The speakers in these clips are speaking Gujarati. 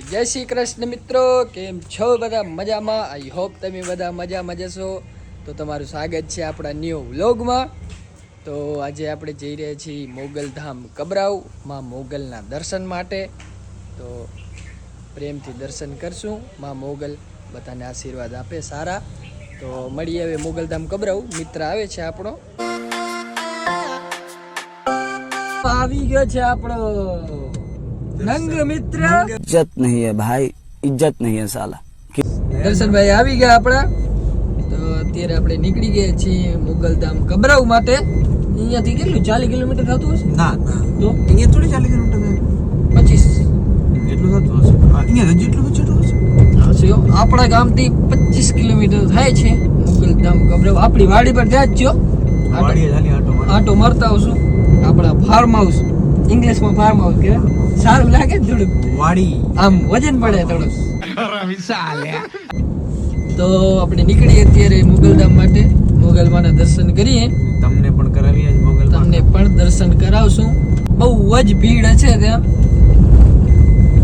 જય શ્રી કૃષ્ણ મિત્રો, કેમ છો બધા? મજામાં? આઈ હોપ તમે બધા મજામાં જશો. તો તમારું સ્વાગત છે આપણા ન્યૂ વ્લોગમાં. તો આજે આપણે જઈ રહ્યા છીએ મોગલધામ કબરાવ માં મોગલના દર્શન માટે. તો પ્રેમથી દર્શન કરશું. માં મોગલ બધાને આશીર્વાદ આપે સારા. તો મળીએ હવે મોગલધામ કબરાવ. મિત્ર આવે છે આપણો, આવી ગયો છે આપણો નંગ મિત્ર. इज्जत नहीं है भाई, इज्जत नहीं है साला. દર્શનભાઈ આવી ગયા આપણા. તો અત્યારે આપણે નીકળી ગયા છીએ મોગલધામ કબરાવ માટે. અહીંયાથી કેટલું 40 કિલોમીટર થતું હશે? ના ના, તો અહીંયા થોડી 40 કિલોમીટર થાય. 25 એટલું થતું હશે. અહીંયા જેટલું બચેટલું હશે. હશે. આપણા ગામથી 25 કિલોમીટર થાય છે મોગલધામ કબરાવ. આપણી વાડી પર ત્યાં જ છો. વાડીએ ચાલી આટો મારતા આવશું. આપણા ફાર્મ હાઉસ, ઇંગ્લિશમાં ફાર્મ હાઉસ કહેવાય. સારું લાગે ને થોડુંક, વાડી આમ વજન પડે થોડુંક. તો આપણે નીકળીએ અત્યારે મોગલધામ માટે. મોગલમાના દર્શન કરીએ. તમને પણ કરાવીએ જ મોગલ. તમને પણ દર્શન કરાવશું. બહુ જ ભીડ છે ત્યાં.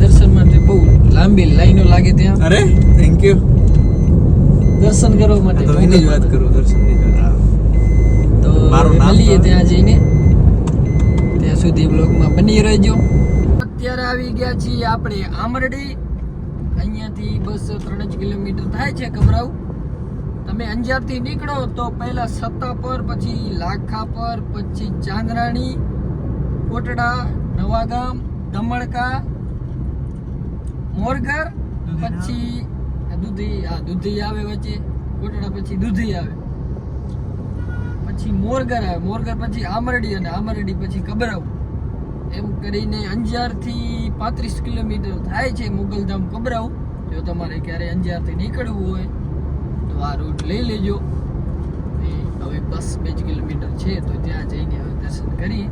દર્શન માટે બહુ લાંબી લાઈનો લાગે ત્યાં. અરે થેન્ક યુ. દર્શન કરવા માટે તો એની જ વાત કરું, દર્શનની જ વાત. તો મારું નામ મળીએ તો? ત્યાં જઈને. ત્યાં સુધી બ્લોગમાં બની રહેજો. અત્યારે આવી ગયા છીએ આપણે આમરડી. અહીંયાથી બસ 3 જ કિલોમીટર થાય છે કબરાવ. તમે અંજારથી નીકળો તો પહેલા સત્તાપર, પછી લાખાપર, પછી ચાંદરાણી, કોટડા, નવાગામ, ધમણકા, મોરગર, પછી દૂધી આવે વચ્ચે. કોટડા પછી દૂધી આવે, પછી મોરગર આવે. મોરગર પછી આમરડી, અને આમરડી પછી કબરાવ. એમ કરીને અંજારથી 35 કિલોમીટર થાય છે મોગલધામ કબરાવ. જો તમારે ક્યારે અંજારથી નીકળવું હોય તો આ રૂટ લઈ લેજો. હવે બસ 2 કિલોમીટર છે તો ત્યાં જઈને હવે દર્શન કરીએ.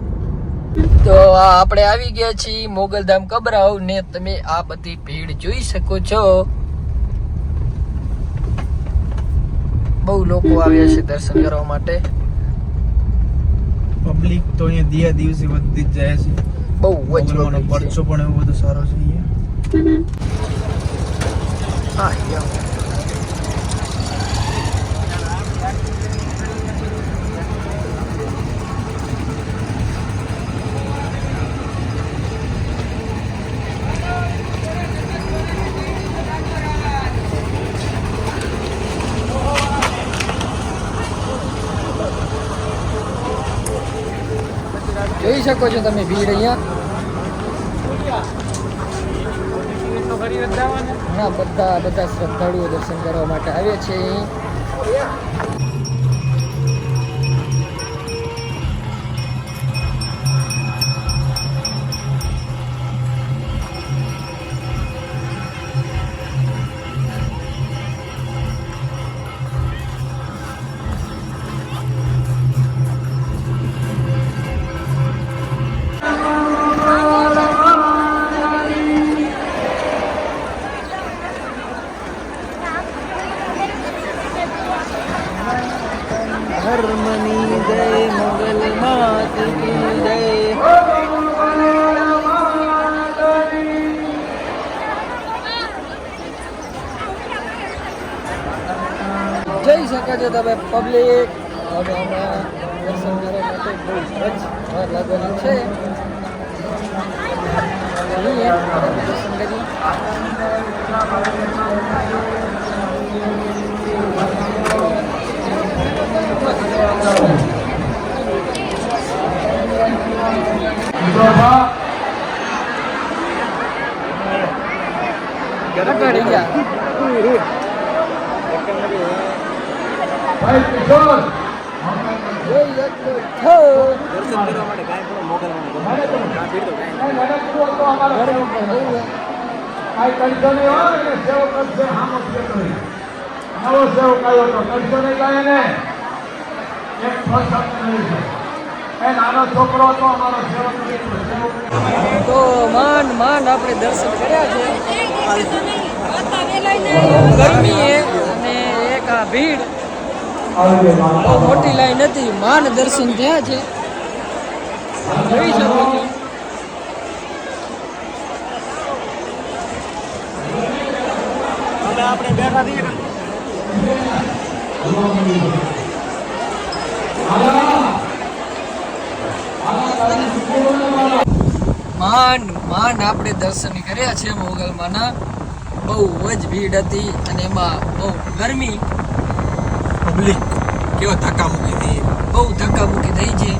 તો આપણે આવી ગયા છીએ મોગલધામ કબરાવ ને તમે આ બધી ભીડ જોઈ શકો છો. બહુ લોકો આવ્યા છે દર્શન કરવા માટે. પબ્લિક તો અહીંયા દિયા દિવસે વધતી જ જાય છે. બહુ જ મોગલમાંનો public છે. પરચો પણ એવો બધો સારો છે અહીંયા. હા, યો. જોઈ શકો છો તમે ભીડ અહીંયા. હા, બધા શ્રદ્ધાળુઓ દર્શન કરવા માટે આવે છે. ધર્મની જય, મોગલ માતની જય. જઈ શકો છો તમે પબ્લિક. હવે હમણાં દર્શન કરવા માટે બહુ જ વાર લાગવાનું છે. જોઈએ, દર્શન કરીએ. ઘટાડી ગયા. દર્શન કરવા માટે કાંઈ પણ મોગલમાં તો માંડ આપણે દર્શન કર્યા છે. ગરમી અને એક આ ભીડ, બહુ મોટી લાઈન નથી. માંડ દર્શન થયા છે. જોઈ શકો છો. આપણે બેઠા થઈએ ને. માંડ આપણે દર્શન કર્યા છે મોગલમાંના. બહુ જ ભીડ હતી અને એમાં બહુ ગરમી, પબ્લિક કેવો ધક્કા મૂકી હતી. બહુ ધક્કામુક્કી થઈ છે.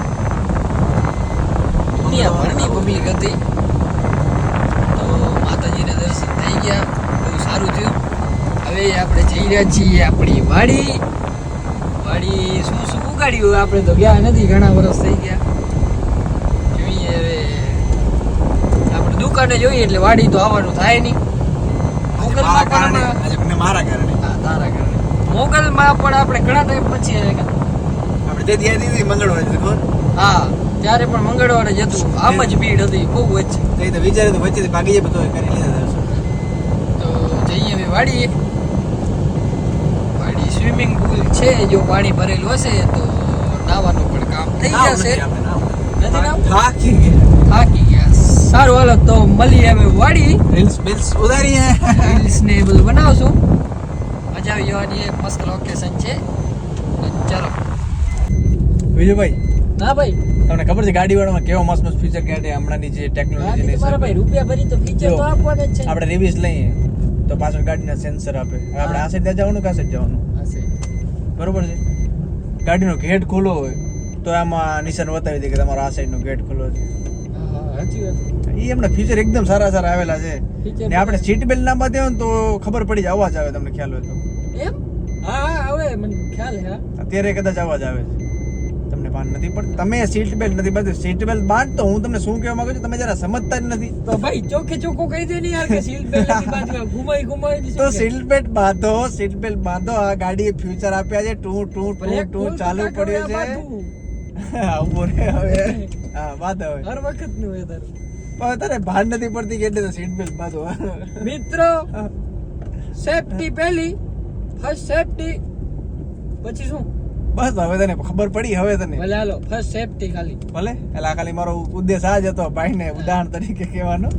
દુનિયાભરની પબ્લિક હતી. તો માતાજીના દર્શન થઈ ગયા, બહુ સારું થયું. હવે આપણે જઈ રહ્યા છીએ આપણી વાડી. શું શું ઉગાડ્યું આપણે તો ગયા નથી, ઘણા વર્ષ થઈ ગયા. જોઈએ હવે આપણે દુકાને જોઈએ એટલે વાડી તો આવવાનું થાય નહીં. મારા કારણે, મોગલમાં આજે મારા કારણે. હા, તારા કારણે. મોગલમાં પણ આપણે ઘણા ટાઈમ પછી આવ્યા. આપણે તે દી હતી મંગળવારે ખબર. હા, ત્યારે પણ મંગળવારે જ હતું. આમ જ ભીડ હતી બહુ વચ્ચે. તો વિચાર્યું તો વચ્ચે ભાગી જાય, બધું કરી લીધા દર્શન. તો જઈએ હવે વાડી. સ્વિમિંગ પુલ છે, જો પાણી ભરેલું હશે તો નાવાનું પણ કામ થઈ જશે. નથી નાવું? થાકી ગયા. થાકી ગયા. સારું, હાલો તો મળીએ હવે વાડી. રીલ્સ બિલ્સ ઉતારી હે. રીલ્સ ને એ બધું બનાવશું. મજા આવી જવાની, એક મસ્ત લોકેશન છે. ચાલો. વિજયભાઈ, ના ભાઈ, તમને ખબર છે ગાડી વાળામાં કેવો મસ્ત મસ્ત ફીચર કાઢે હમણાંની જે ટેકનોલોજી ની મારા ભાઈ રૂપિયા ભરી તો ફીચર તો આપવાના જ છે. આપણે રિવ્યુઝ લઈએ તો પાછળ ગાડીના સેન્સર આપે. હવે આપણે આ સાઈડ જવાનું કે આ સાઈડ જવાનું, હશે. બરોબર છે. ગાડીનો ગેટ ખુલ્લો હોય તો આમાં નિશાન બતાવી દે કે તમારો આ સાઈડનો ગેટ ખુલ્લો છે. હા, સાચી વાત. એ એમના ફીચર એકદમ સારા સારા આવેલા છે. Feature ને આપણે સીટ બેલ્ટ ના બાંધ્યો ને તો ખબર પડી જાય, અવાજ આવે, તમને ખ્યાલ હોય તો. એમ? હા, હવે મને ખ્યાલ છે. હા. અત્યારે કદાચ અવાજ આવે છે, તમને ભાન નથી. પણ તમે સીટ બેલ્ટ નથી બાંધ્યું. સીટ બેલ્ટ બાંધતો હું તમને શું કહેવા માંગુ છું, તમે જરા સમજતા જ નથી. તો ભાઈ ચોખ્ખે ચોખ્ખું કહી દે ને યાર કે સીટ બેલ્ટ નથી બાંધ્યું. ઘુમાઈ તો સીટ બેલ્ટ બાંધો, સીટ બેલ્ટ બાંધો. આ ગાડીએ ફ્યુચર આપ્યા છે, ટુ ટુ ટુ ટુ ચાલુ પડ્યો છે. ઉભો રે હવે. હા, બાંધો હવે. હર વખત નું હોય તારું. પણ તારે ભાન નથી પડતી કે એટલે તો સીટ બેલ્ટ બાંધો. મિત્રો, સેફટી પહેલી, ફર્સ્ટ સેફટી, પછી શું? બસ હવે તને ખબર પડી. હવે તને ભલે હાલો, ફર્સ્ટ સેફટી ખાલી. ભલે એટલે આ ખાલી મારો ઉદ્દેશ આ જ હતો, ભાઈને ઉદાહરણ તરીકે કહેવાનો.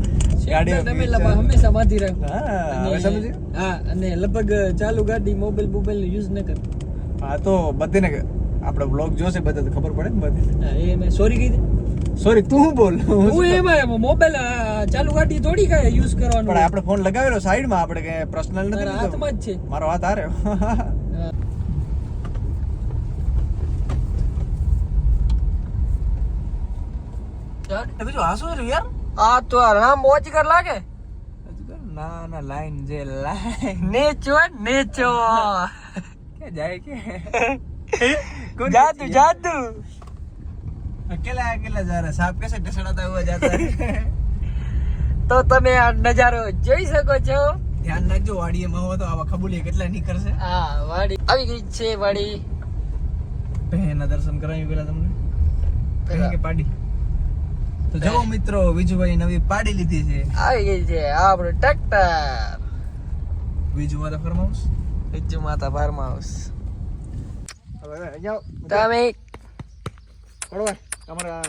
ગાડીઓ તમે હંમેશા બાંધી રાખો. હા, હવે અને- સમજ્યું? હા, અને લગભગ ચાલુ ગાડી મોબાઈલ યુઝ ન કર. હા, તો બધીને આપણે બ્લોગ જોશે બધા તો ખબર પડે ને બધી. હા, એ મેં સોરી કહી દે. સોરી, તું બોલ. હું એમાં મોબાઈલ ચાલુ ગાડી થોડી કાંઈ યુઝ કરવાનું. પણ આપણે ફોન લગાવેલો સાઈડમાં, આપણે કે પર્સનલ નથી તારા લીધો. હાથમાં જ છે. મારો હાથ હાર્યો. બીજું હાસું રહ્યું યાર. આ તો રામ ઓચકર લાગે. ના ના, લાઈન જે લાઈન નેચો કે જાય કે જાદુ अकेला अकेला जा रहा है. सांप कैसे ढसड़ाता हुआ जाता है. તો તમે આ નજારો જોઈ શકો છો. ધ્યાન રાખજો, વાડીમાં હો તો આવા ખબુલી કેટલા નીકળશે. હા, વાડી આવી ગઈ છે. વાડી પહેના દર્શન કરાવી પેલા તમને પેલા. કે પાડી. તો જો મિત્રો, વિજુભાઈ નવી પાડી લીધી છે. આવી ગઈ છે આપણું ટ્રેક્ટર. વિજુ માતા ફાર્મ હાઉસ. વિજુ માતા ફાર્મ હાઉસ. હવે જાઓ તમે પડવા તમારા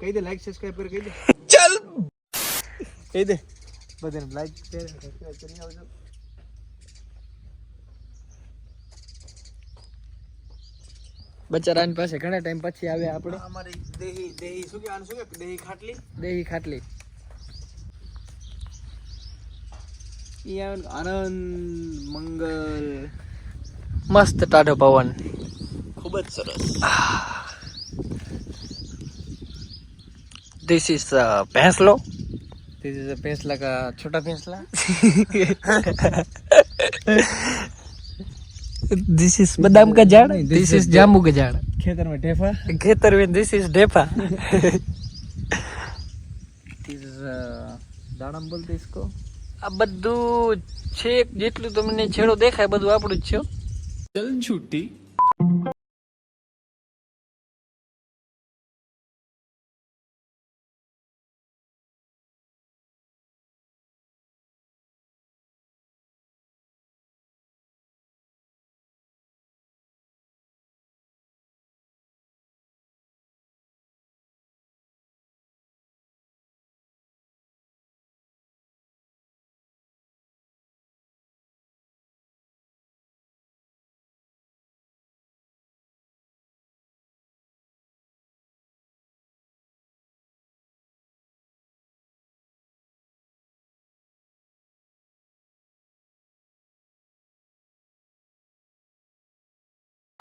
કહી દે, લાઈક સબસ્ક્રાઇબ કરી કહી દે. ચાલ કહી દે બધાને લાઈક શેર સબસ્ક્રાઇબ કરી આવજો. બચારાની પાસે ઘણા ટાઈમ પછી આવ્યા આપણે. અમારી દેહી શું કે આનું શું કે દેહી ખાટલી. દેહી ખાટલી. આનંદ મંગલ. મસ્ત ટાઢો પવન. ખૂબ જ સરસ. This is ભેંસલો. This is a ભેંસલા का छोटा भैंसला. This is बादाम का झाड़. This is जामू का झाड़. खेतर में ढेफा. खेतर में this is ढेफा. This is દાડમ બોલते इसको. આ બધું છેક જેટલું તમને છેડો દેખાય બધું આપણું જ છે. चल छुट्टी.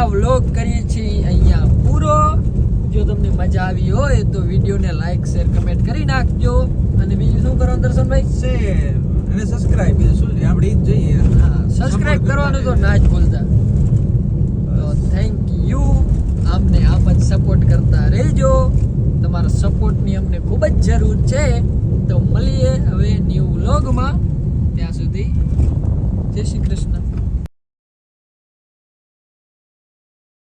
આ વ્લોગ કરીએ છીએ અહીંયા પૂરો. જો તમને મજા આવી હોય તો વિડીયોને લાઈક શેર કમેન્ટ કરી નાખજો. અને બીજું શું કરો દર્શનભાઈ? શેર અને સબસ્ક્રાઇબ, બીજું શું છે આપણે ઈ જ જોઈએ. હા, સબસ્ક્રાઇબ કરવાનું તો ના જ ભૂલતા. તો થેન્ક યુ. અમને આમ જ સપોર્ટ કરતા રહેજો. તમારા સપોર્ટની અમને ખૂબ જ જરૂર છે. તો મળીએ હવે ન્યૂ વ્લોગમાં. ત્યાં સુધી જય શ્રી કૃષ્ણ.